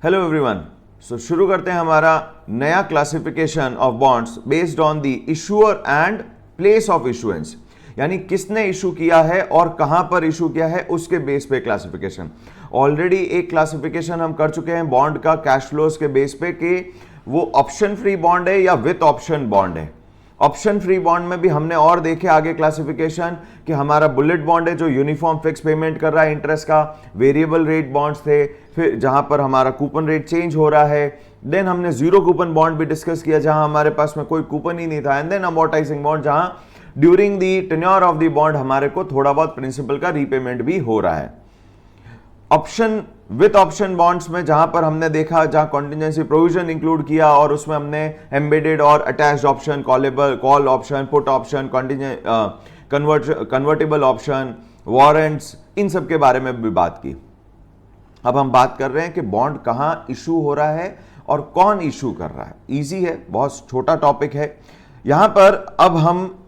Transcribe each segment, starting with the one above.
Hello everyone. शुरू करते हैं हमारा नया classification of bonds based on the issuer and place of issuance, यानी किसने इशू किया है और कहां पर इशू किया है उसके बेस पे क्लासिफिकेशन। ऑलरेडी एक क्लासिफिकेशन हम कर चुके हैं बॉन्ड का कैश फ्लोज के बेस पे कि वो ऑप्शन फ्री बॉन्ड है या विथ ऑप्शन बॉन्ड है। ऑप्शन फ्री बॉन्ड में भी हमने और देखे आगे क्लासिफिकेशन कि हमारा बुलेट बॉन्ड है जो यूनिफॉर्म फिक्स पेमेंट कर रहा है इंटरेस्ट का, वेरिएबल रेट बॉन्ड्स थे, फिर जहां पर हमारा कूपन रेट चेंज हो रहा है। देन हमने जीरो कूपन बॉन्ड भी डिस्कस किया जहां हमारे पास में कोई कूपन ही नहीं था। एंड देन अमोर्टाइजिंग बॉन्ड जहां during the tenure of the bond हमारे को थोड़ा बहुत प्रिंसिपल का रीपेमेंट भी हो रहा है। ऑप्शन विथ ऑप्शन बॉन्ड्स में जहां पर हमने देखा जहां कॉन्टिजेंसी प्रोविजन इंक्लूड किया और उसमें हमने एम्बेडेड और attached option, callable call option, put option, convertible option, warrants, इन सब के बारे में भी बात की। अब हम बात कर रहे हैं कि बॉन्ड कहां इशू हो रहा है और कौन इशू कर रहा है। इजी है, बहुत छोटा टॉपिक है। यहां पर अब हम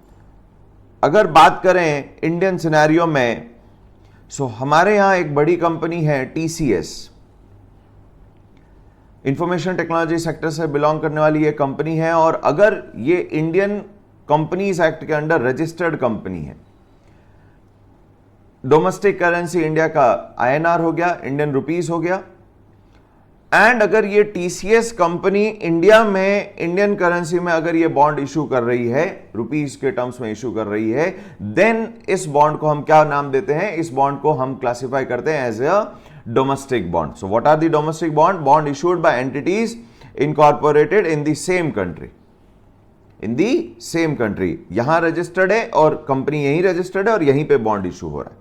अगर बात करें इंडियन सिनेरियो में, हमारे यहां एक बड़ी कंपनी है टीसीएस, इंफॉर्मेशन टेक्नोलॉजी सेक्टर से बिलोंग करने वाली ये कंपनी है। और अगर ये इंडियन कंपनीज एक्ट के अंडर रजिस्टर्ड कंपनी है, डोमेस्टिक करेंसी इंडिया का आईएनआर हो गया, इंडियन रुपीस हो गया। एंड अगर ये टीसीएस कंपनी इंडिया में इंडियन करेंसी में अगर ये बॉन्ड इशू कर रही है, रुपीस के टर्म्स में इशू कर रही है, देन इस बॉन्ड को हम क्या नाम देते हैं? इस बॉन्ड को हम क्लासिफाई करते हैं as a domestic bond. So what are the domestic bond? Bond issued by entities incorporated in the same country, in the same country. यहां रजिस्टर्ड है और कंपनी यहीं रजिस्टर्ड है और यहीं पे बॉन्ड इशू हो रहा है।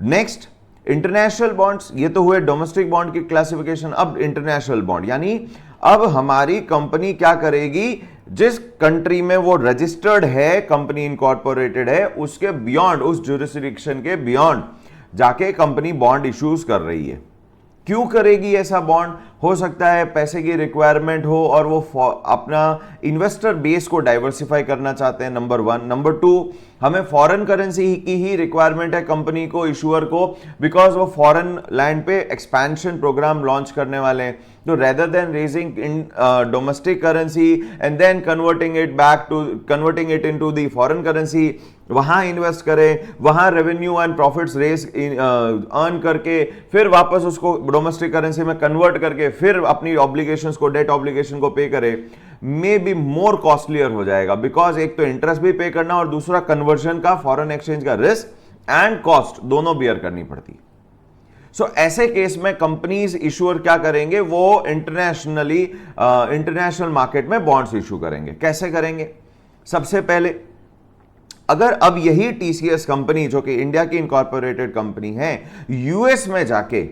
Next, international bonds. ये तो हुए डोमेस्टिक बॉन्ड की क्लासिफिकेशन। अब इंटरनेशनल बॉन्ड, यानी अब हमारी कंपनी क्या करेगी? जिस कंट्री में वो रजिस्टर्ड है, कंपनी इनकॉर्पोरेटेड है, उसके बियॉन्ड, उस जुरिस्डिक्शन के बियॉन्ड जाके कंपनी बॉन्ड इश्यूज कर रही है। क्यों करेगी ऐसा बॉन्ड? हो सकता है पैसे की रिक्वायरमेंट हो और वो अपना इन्वेस्टर बेस को डाइवर्सिफाई करना चाहते हैं, नंबर वन। नंबर टू, हमें फॉरेन करेंसी की ही रिक्वायरमेंट है कंपनी को, इशूअर को, बिकॉज वो फॉरेन लैंड पे एक्सपेंशन प्रोग्राम लॉन्च करने वाले हैं। तो rather than raising in domestic currency and then converting it into the foreign currency, वहां इन्वेस्ट करें, वहां revenue and profits raise earn करके फिर वापस उसको डोमेस्टिक करेंसी में कन्वर्ट करके फिर अपनी ऑब्लिगेशंस को, डेट ऑब्लिगेशन को पे करे, मे बी मोर कॉस्टलियर हो जाएगा। बिकॉज एक तो इंटरेस्ट भी पे करना और दूसरा कन्वर्जन का, फॉरेन एक्सचेंज का रिस्क एंड कॉस्ट दोनों बियर करनी पड़ती है। ऐसे केस में कंपनीज इशूअर क्या करेंगे? वो इंटरनेशनल मार्केट में बॉन्ड्स इशू करेंगे। कैसे करेंगे? सबसे पहले, अगर अब यही टीसीएस कंपनी जो कि इंडिया की इनकॉर्पोरेटेड कंपनी है, यूएस में जाके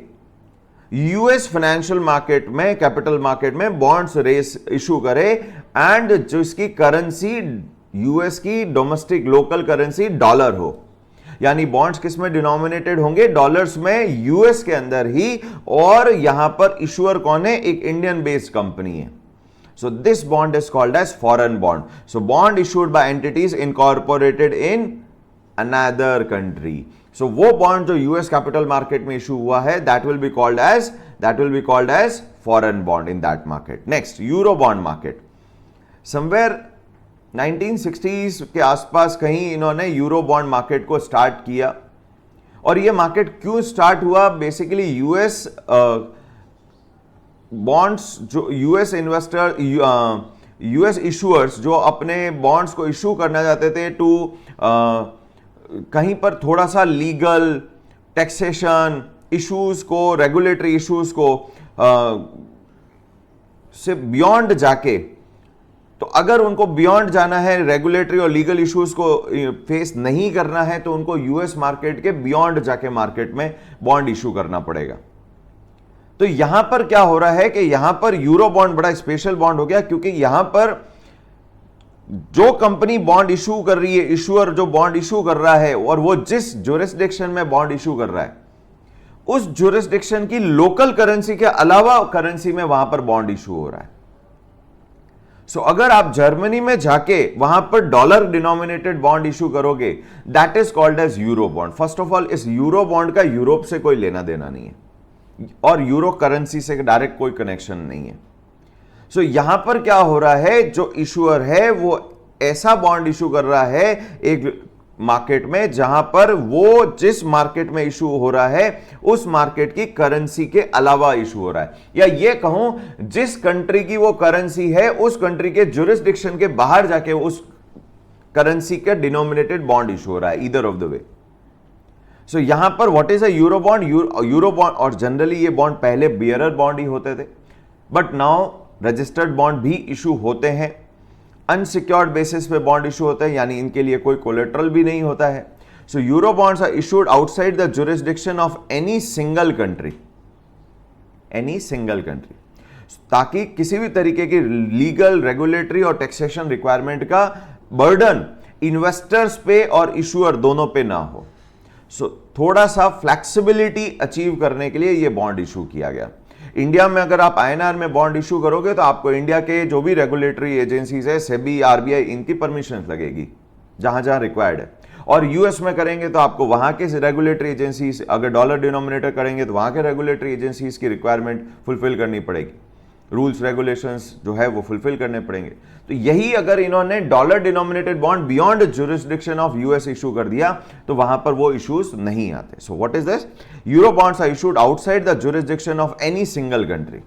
यूएस फाइनेंशियल मार्केट में, कैपिटल मार्केट में बॉन्ड्स रेस इशू करे एंड जो इसकी करेंसी यूएस की डोमेस्टिक लोकल करेंसी डॉलर हो, यानी बॉन्ड्स किस में डिनोमिनेटेड होंगे? डॉलर्स में, यूएस के अंदर ही। और यहां पर इशूअर कौन है? एक इंडियन बेस्ड कंपनी है। So this bond is called as foreign bond. So bond issued by entities incorporated in another country. So वो bond जो US capital market में issue हुआ है, that will be called as foreign bond in that market. Next, euro bond market. Somewhere 1960s के आसपास कहीं इन्होंने euro bond market को स्टार्ट किया। और ये मार्केट क्यों स्टार्ट हुआ? बेसिकली यूएस बॉन्ड्स, जो यूएस इन्वेस्टर, यूएस इशूअर्स जो अपने बॉन्ड्स को इशू करना चाहते थे टू कहीं पर थोड़ा सा लीगल, टैक्सेशन इश्यूज को, रेगुलेटरी इश्यूज को से बियॉन्ड जाके, तो अगर उनको बियॉन्ड जाना है, रेगुलेटरी और लीगल इश्यूज को फेस नहीं करना है, तो उनको यूएस मार्केट के बियॉन्ड जाके मार्केट में बॉन्ड इशू करना पड़ेगा। तो यहां पर क्या हो रहा है कि यहां पर यूरो बॉन्ड बड़ा स्पेशल बॉन्ड हो गया, क्योंकि यहां पर जो कंपनी बॉन्ड इशू कर रही है, इशूअर जो बॉन्ड इशू कर रहा है, और वो जिस ज्यूरिसडिक्शन में बॉन्ड इशू कर रहा है, उस ज्यूरिसडिक्शन की लोकल करेंसी के अलावा करेंसी में वहां पर बॉन्ड इशू हो रहा है। अगर आप जर्मनी में जाके वहां पर डॉलर डिनोमिनेटेड बॉन्ड इशू करोगे, that is called as euro bond. First of all, इस यूरो बॉन्ड का यूरोप से कोई लेना देना नहीं है। और यूरो करेंसी से डायरेक्ट कोई कनेक्शन नहीं है। सो यहां पर क्या हो रहा है, जो इशूअर है वो ऐसा बॉन्ड इशू कर रहा है एक मार्केट में जहां पर वो जिस मार्केट में इशू हो रहा है उस मार्केट की करेंसी के अलावा इशू हो रहा है, या ये कहूं जिस कंट्री की वो करेंसी है उस कंट्री के जुरिस्डिक्शन के बाहर जाके उस करेंसी का डिनोमिनेटेड बॉन्ड इशू हो रहा है, ईदर ऑफ द वे। सो यहां पर what is a euro bond? Euro bond, और जनरली ये बॉन्ड पहले बियरर बॉन्ड ही होते थे, बट नाउ रजिस्टर्ड बॉन्ड भी इशू होते हैं। अनसिक्योर्ड बेसिस पे बॉन्ड इशू होते हैं, यानी इनके लिए कोई कोलेट्रल भी नहीं होता है। So euro bonds are issued outside the jurisdiction of any single country, ताकि किसी भी तरीके की लीगल, रेगुलेटरी और टैक्सेशन रिक्वायरमेंट का बर्डन इन्वेस्टर्स पे और इशूअर दोनों पे ना हो। सो थोड़ा सा फ्लेक्सिबिलिटी अचीव करने के लिए यह बॉन्ड इशू किया गया। इंडिया में अगर आप आईएनआर में बॉन्ड इशू करोगे तो आपको इंडिया के जो भी रेगुलेटरी एजेंसीज है, सेबी, आरबीआई, इनकी परमिशन लगेगी जहां जहां रिक्वायर्ड है। और यूएस में करेंगे तो आपको वहां के रेगुलेटरी एजेंसीज, अगर डॉलर डिनोमिनेटर करेंगे तो वहां के रेगुलेटरी एजेंसीज की रिक्वायरमेंट फुलफिल करनी पड़ेगी, रूल्स रेगुलेशंस जो है वो फुलफिल करने पड़ेंगे। तो यही अगर इन्होंने dollar denominated bond beyond jurisdiction of US issue कर दिया तो वहां पर वो इश्यूज नहीं आते। So what is this? Euro bonds are issued outside the jurisdiction of any single country.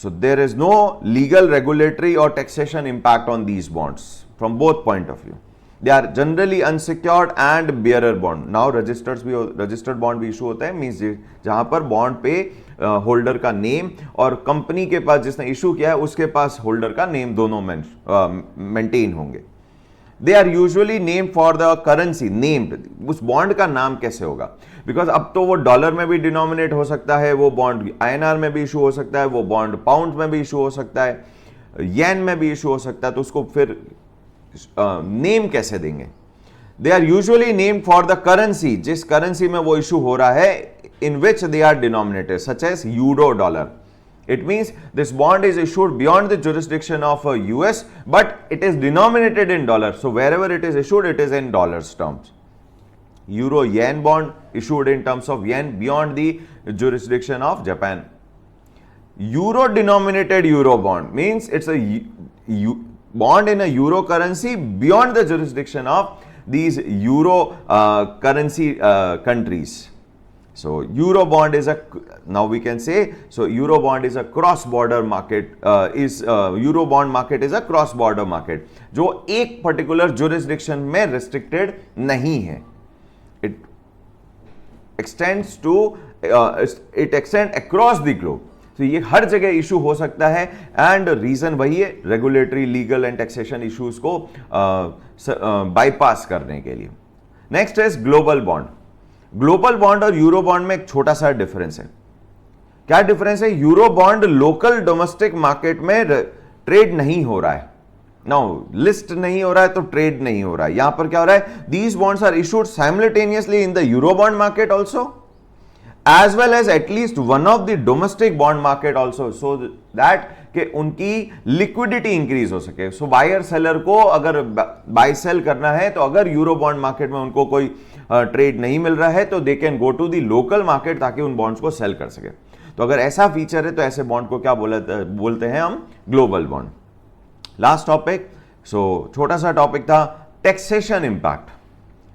So there is no legal, regulatory और taxation impact on these bonds from both point of view. They are generally unsecured and bearer bond. Now registered bond भी issue होता है, means जहां पर bond पे holder का name और company के पास जिसने इशू किया है उसके पास होल्डर का नेम दोनों मेंटेन होंगे। They are usually name for the currency, named, उस बॉन्ड का नाम कैसे होगा? बिकॉज अब तो वो डॉलर में भी डिनोमिनेट हो सकता है, वो बॉन्ड आईएनआर में भी इशू हो सकता है, वो बॉन्ड पाउंड में भी इशू हो सकता है, येन में भी इशू हो सकता है, तो उसको फिर नेम कैसे देंगे? They are usually name for the currency, जिस करेंसी में वो इशू हो रहा है, in which they are denominated, such as euro dollar. It means this bond is issued beyond the jurisdiction of US, but it is denominated in dollars. So wherever it is issued, it is in dollars terms. Euro yen bond issued in terms of yen beyond the jurisdiction of Japan. Euro denominated euro bond means it's a bond in a euro currency beyond the jurisdiction of these euro currency countries. So euro bond is now we can say, so euro bond is a cross border market, euro bond market is a cross border market जो एक particular jurisdiction में restricted नहीं है. It extends to it extends across the globe. तो ये हर जगह issue हो सकता है एंड रीजन वही है, regulatory, legal and taxation issues को बाईपास करने के लिए. Next is global bond. Global bond और यूरो बॉन्ड में एक छोटा सा डिफरेंस है. क्या डिफरेंस है? Euro bond local domestic market में ट्रेड नहीं हो रहा है. नाउ लिस्ट नहीं हो रहा है तो ट्रेड नहीं हो रहा है. यहां पर क्या हो रहा है? These bonds are issued simultaneously in the euro bond market also as well as at least one of the domestic bond market also, so that कि उनकी लिक्विडिटी इंक्रीज हो सके. सो बायर सेलर को अगर बाय सेल करना है तो अगर यूरो बॉन्ड मार्केट में उनको कोई ट्रेड नहीं मिल रहा है तो they can go to the local market ताकि उन बॉन्ड्स को सेल कर सके. तो अगर ऐसा फीचर है तो ऐसे बॉन्ड को क्या बोलते हैं हम? Global bond. लास्ट टॉपिक, सो छोटा सा टॉपिक था टैक्सेशन इंपैक्ट.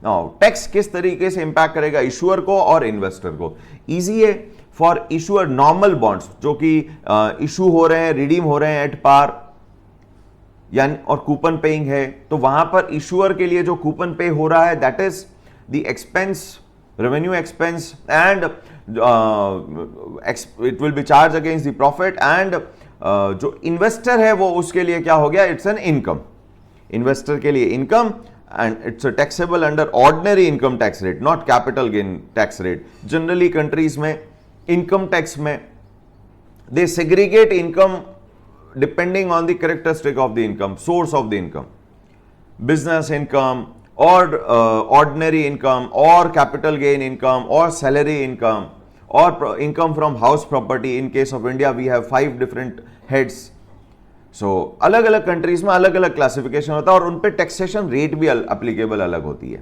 टैक्स किस तरीके से इंपैक्ट करेगा इशूअर को और इन्वेस्टर को? इजी है. फॉर इशूअर नॉर्मल बॉन्ड्स जो कि इशू हो रहे हैं, रिडीम हो रहे हैं एट पार यानी और कूपन पेइंग है, तो वहां पर इशूअर के लिए जो कूपन पे हो रहा है that is the expense, revenue expense and it will be charge against the profit. And जो इन्वेस्टर है वो उसके लिए क्या हो गया? It's an income. इन्वेस्टर के लिए income and it's a taxable under ordinary income tax rate, not capital gain tax rate. Generally countries में income tax में they segregate income depending on the characteristic of the income, source of the income, business income or ordinary income or capital gain income or salary income or income from house property. In case of India we have 5 different heads. सो अलग अलग countries में अलग अलग classification होता है और उन पे टैक्सेशन रेट भी एप्लीकेबल अलग होती है.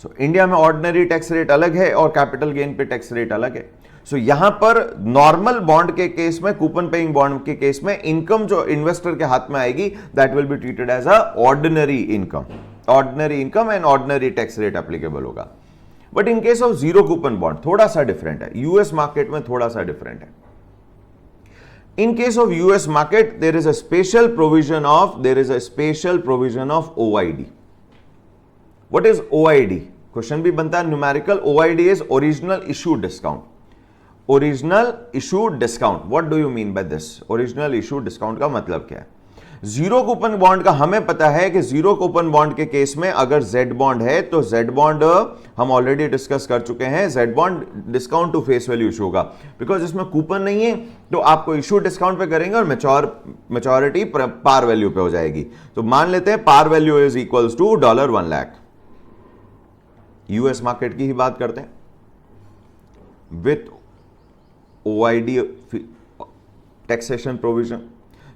सो इंडिया में ऑर्डिनरी टैक्स रेट अलग है और कैपिटल गेन पे टैक्स रेट अलग है। सो यहां पर नॉर्मल बॉन्ड के केस में, कूपन पेइंग बॉन्ड के केस में, इनकम जो इन्वेस्टर के हाथ में आएगी that will be treated as a ordinary income, ordinary income and ordinary tax rate applicable होगा। But in case of zero coupon bond थोड़ा सा डिफरेंट है, यूएस मार्केट में थोड़ा सा डिफरेंट है। In case of US market, there is a special provision of OID. What is OID? Question भी बनता है numerical. OID is original issue discount. Original issue discount. What do you mean by this? Original issue discount का मतलब क्या है? Zero coupon bond का हमें पता है कि जीरो कूपन बॉन्ड के केस में अगर जेड बॉन्ड है तो जेड बॉन्ड हम ऑलरेडी डिस्कस कर चुके हैं, Z bond discount to face value issue होगा, बिकॉज इसमें कूपन नहीं है तो आपको इशू डिस्काउंट पे करेंगे और मैच्योरिटी पार वैल्यू पे हो जाएगी। तो मान लेते हैं par value is equals to $1 lakh. US market की ही बात करते हैं with OID taxation provision.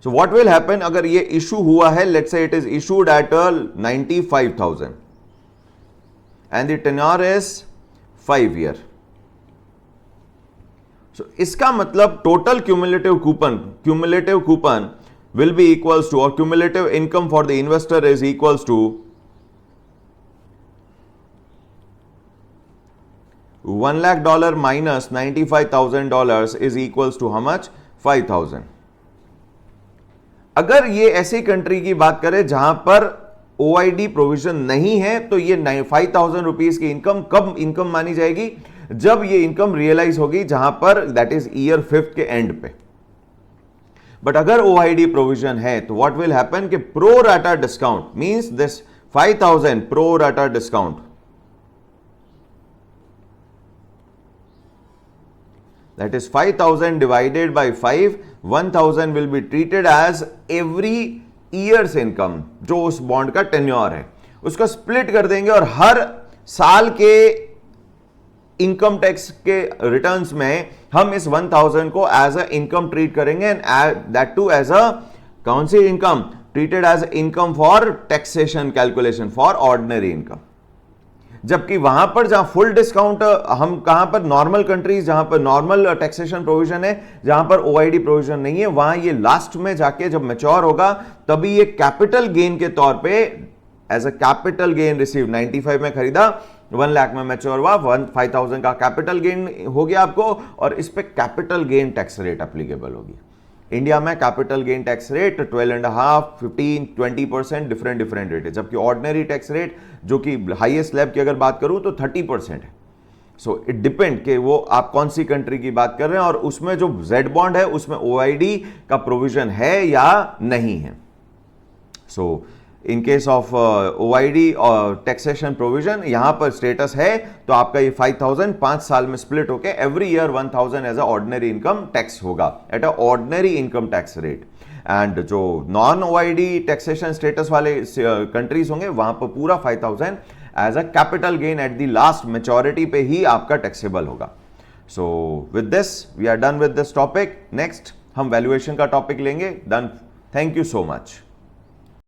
So what will happen अगर ये इशू हुआ है, let's say it is issued at 95,000 and the tenure is 5 year. So इसका मतलब total cumulative coupon will be equals to, or cumulative income for the investor is equals to $1 lakh minus $95,000 is equals to how much? 5,000. अगर ये ऐसी country की बात करें जहां पर OID प्रोविजन नहीं है तो ये 5,000 रुपीज की इनकम कब इनकम मानी जाएगी? जब ये इनकम रियलाइज होगी, जहां पर दैट इज ईयर 5th के एंड पे। बट अगर OID प्रोविजन है तो व्हाट विल हैपन कि pro rata discount means this 5,000 pro rata discount, that is 5,000 divided by 5, 1,000 will be treated as every year's income जो उस बॉन्ड का tenure है, उसको स्प्लिट कर देंगे और हर साल के इनकम टैक्स के रिटर्न्स में हम इस 1,000 को एज अ इनकम ट्रीट करेंगे and that too as a कौन सी इनकम? Treated as income for taxation calculation for ordinary income. जबकि वहां पर जहां फुल डिस्काउंट, हम कहां पर नॉर्मल कंट्रीज जहां पर नॉर्मल टैक्सेशन प्रोविजन है, जहां पर OID प्रोविजन नहीं है, वहां ये लास्ट में जाके जब मैच्योर होगा तभी ये कैपिटल गेन के तौर पे as a capital gain receive 95 में खरीदा, 1 लाख में मैच्योर हुआ, 5,000 का कैपिटल गेन हो गया आपको और इस पे capital gain tax rate applicable होगी। इंडिया में capital gain tax rate 12.5, 15, 20% different rate है, जबकि ऑर्डिनरी टैक्स रेट जो कि हाईएस्ट स्लैब की अगर बात करूं तो 30% है। सो इट डिपेंड कि वो आप कौन सी कंट्री की बात कर रहे हैं और उसमें जो जेड बॉन्ड है उसमें OID का प्रोविजन है या नहीं है। सो इन केस ऑफ OID और टैक्सेशन प्रोविजन यहां पर स्टेटस है तो आपका ये 5,000 5 साल में स्प्लिट होके every year 1,000 as a ordinary income tax होगा at a ordinary income tax rate. And जो नॉन OID टैक्सेशन स्टेटस वाले कंट्रीज होंगे वहां पर पूरा 5,000 as a capital gain at the last maturity पे ही आपका टैक्सेबल होगा। So with this we are done with this topic. Next हम वैल्यूएशन का टॉपिक लेंगे। Done. Thank you so much.